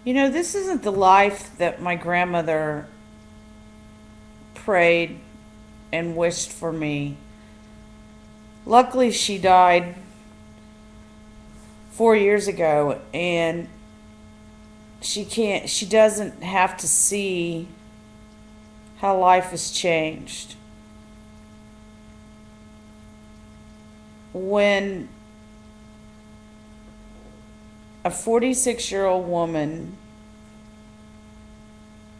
You know, this isn't the life that my grandmother prayed and wished for me. Luckily, she died 4 years ago, and she doesn't have to see how life has changed. When a 46-year-old woman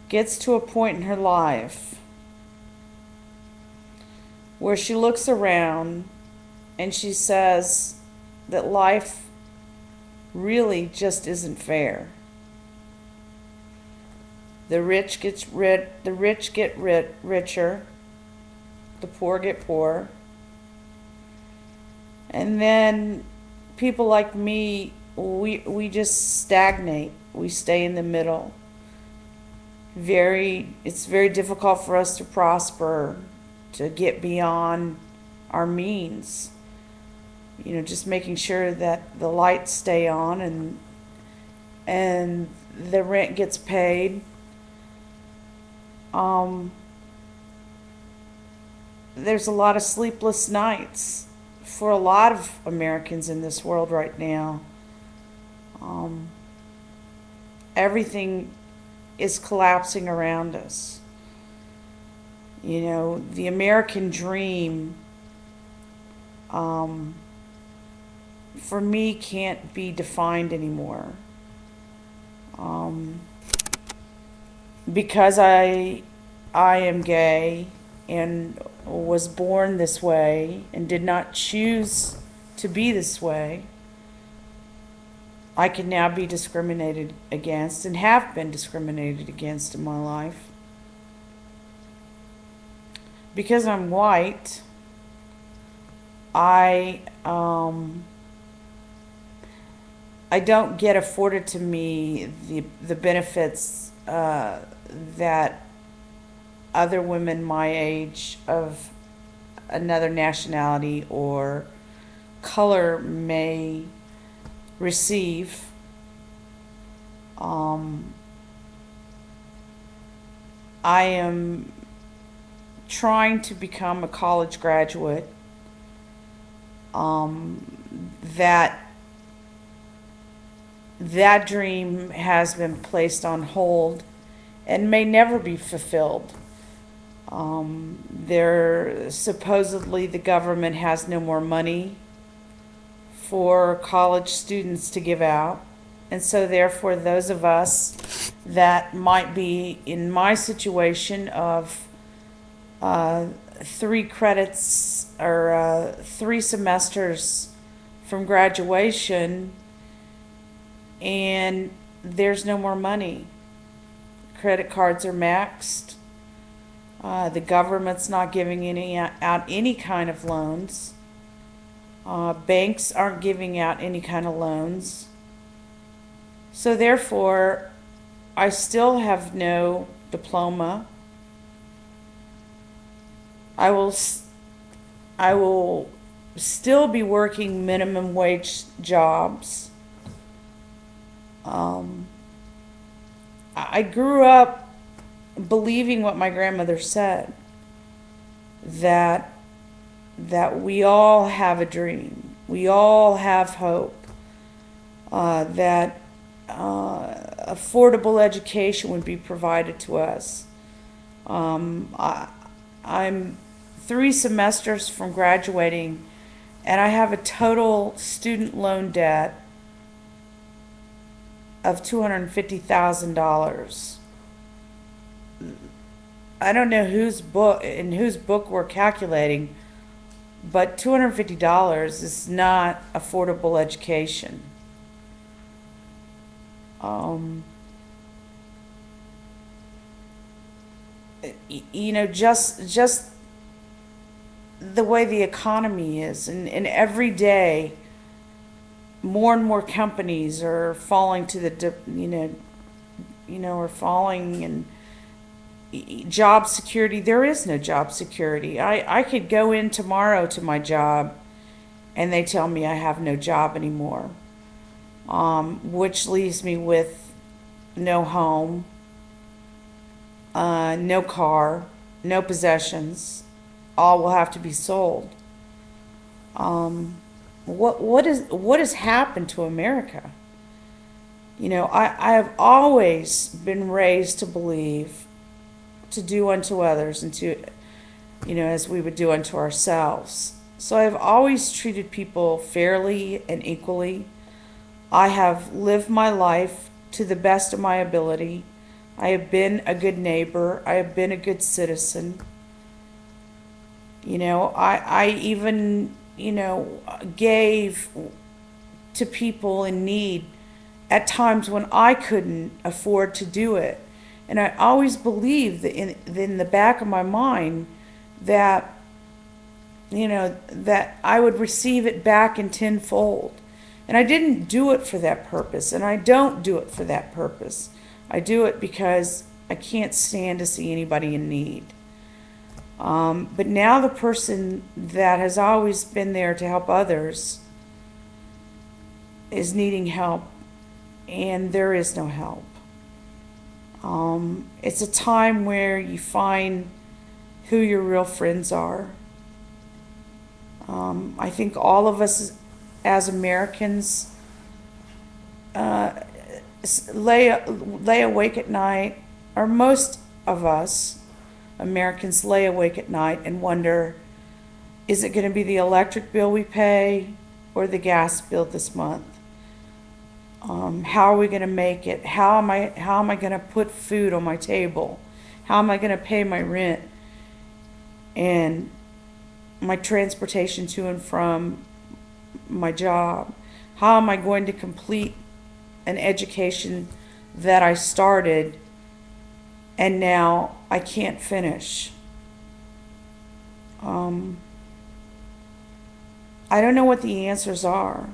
gets to a point in her life where she looks around and she says that life really just isn't fair. The rich get richer, the poor get poorer, and then people like me, we just stagnate. We stay in the middle. It's very difficult for us to prosper, to get beyond our means. You know, just making sure that the lights stay on and the rent gets paid. Um, there's a lot of sleepless nights for a lot of Americans in this world right now. Um, Everything is collapsing around us. You know, the American dream, um, for me, can't be defined anymore. Um, because I am gay and was born this way and did not choose to be this way, I can now be discriminated against and have been discriminated against in my life. Because I'm white, I I don't get afforded to me the benefits that other women my age of another nationality or color may receive. Um, I am trying to become a college graduate. That that dream has been placed on hold and may never be fulfilled. There supposedly the government has no more money for college students to give out. And so therefore those of us that might be in my situation of 3 credits or 3 semesters from graduation, and there's no more money. Credit cards are maxed. The government's not giving out any kind of loans. Banks aren't giving out any kind of loans. So therefore, I still have no diploma. I will I will still be working minimum wage jobs. Um, I grew up believing what my grandmother said, that we all have a dream, we all have hope, that affordable education would be provided to us. I'm 3 semesters from graduating, and I have a total student loan debt of $250,000. I don't know whose book we're calculating, but $250 is not affordable education. Um, you know, just the way the economy is, and every day more and more companies are falling to are falling, and job security, there is no job security. I could go in tomorrow to my job and they tell me I have no job anymore, which leaves me with no home, no car, no possessions. All will have to be sold. What has happened to America? You know, I have always been raised to believe to do unto others and to, you know, as we would do unto ourselves. So I've always treated people fairly and equally. I have lived my life to the best of my ability. I have been a good neighbor. I have been a good citizen. You know, I even, you know, gave to people in need at times when I couldn't afford to do it. And I always believed that in the back of my mind that, you know, that I would receive it back in tenfold. And I didn't do it for that purpose, and I don't do it for that purpose. I do it because I can't stand to see anybody in need. But now the person that has always been there to help others is needing help, and there is no help. It's a time where you find who your real friends are. I think all of us as Americans lay awake at night, or most of us Americans lay awake at night and wonder, is it going to be the electric bill we pay or the gas bill this month? How are we going to make it? How am I going to put food on my table? How am I going to pay my rent and my transportation to and from my job? How am I going to complete an education that I started and now I can't finish? I don't know what the answers are,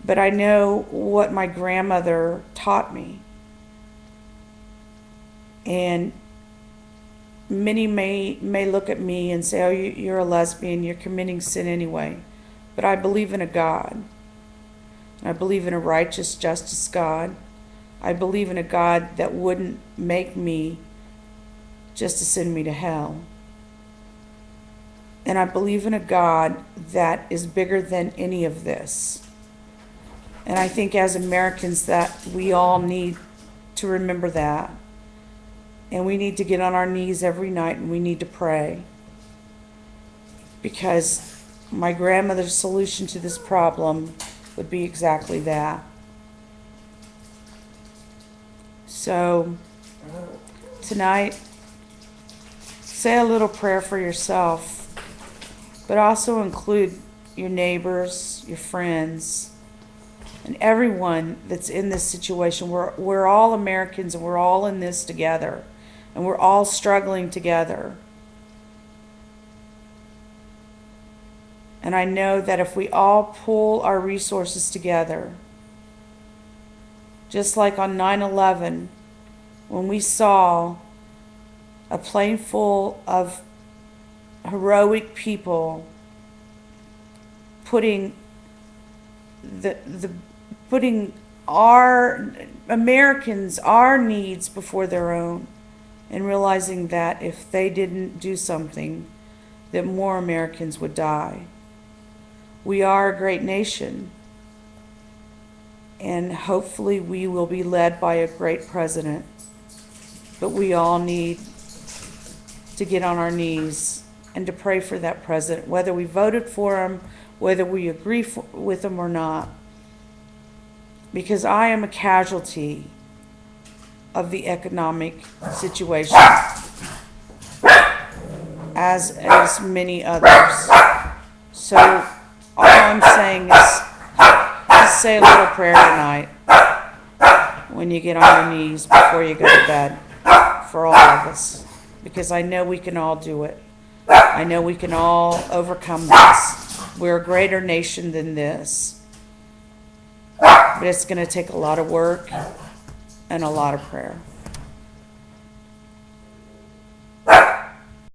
but I know what my grandmother taught me. And many may look at me and say, oh, you're a lesbian, you're committing sin anyway. But I believe in a God. I believe in a righteous, justice God. I believe in a God that wouldn't make me just to send me to hell. And I believe in a God that is bigger than any of this. And I think as Americans that we all need to remember that. And we need to get on our knees every night and we need to pray. Because my grandmother's solution to this problem would be exactly that. So tonight, say a little prayer for yourself, but also include your neighbors, your friends, and everyone that's in this situation. We're all Americans and we're all in this together, and we're all struggling together. And I know that if we all pull our resources together, just like on 9/11, when we saw a plane full of heroic people putting our Americans, our needs before their own, and realizing that if they didn't do something, that more Americans would die. We are a great nation, and hopefully we will be led by a great president. But we all need to get on our knees and to pray for that president, whether we voted for him, whether we agree with him or not. Because I am a casualty of the economic situation, as many others. So all I'm saying is just say a little prayer tonight when you get on your knees before you go to bed for all of us. Because I know we can all do it. I know we can all overcome this. We're a greater nation than this. But it's going to take a lot of work and a lot of prayer.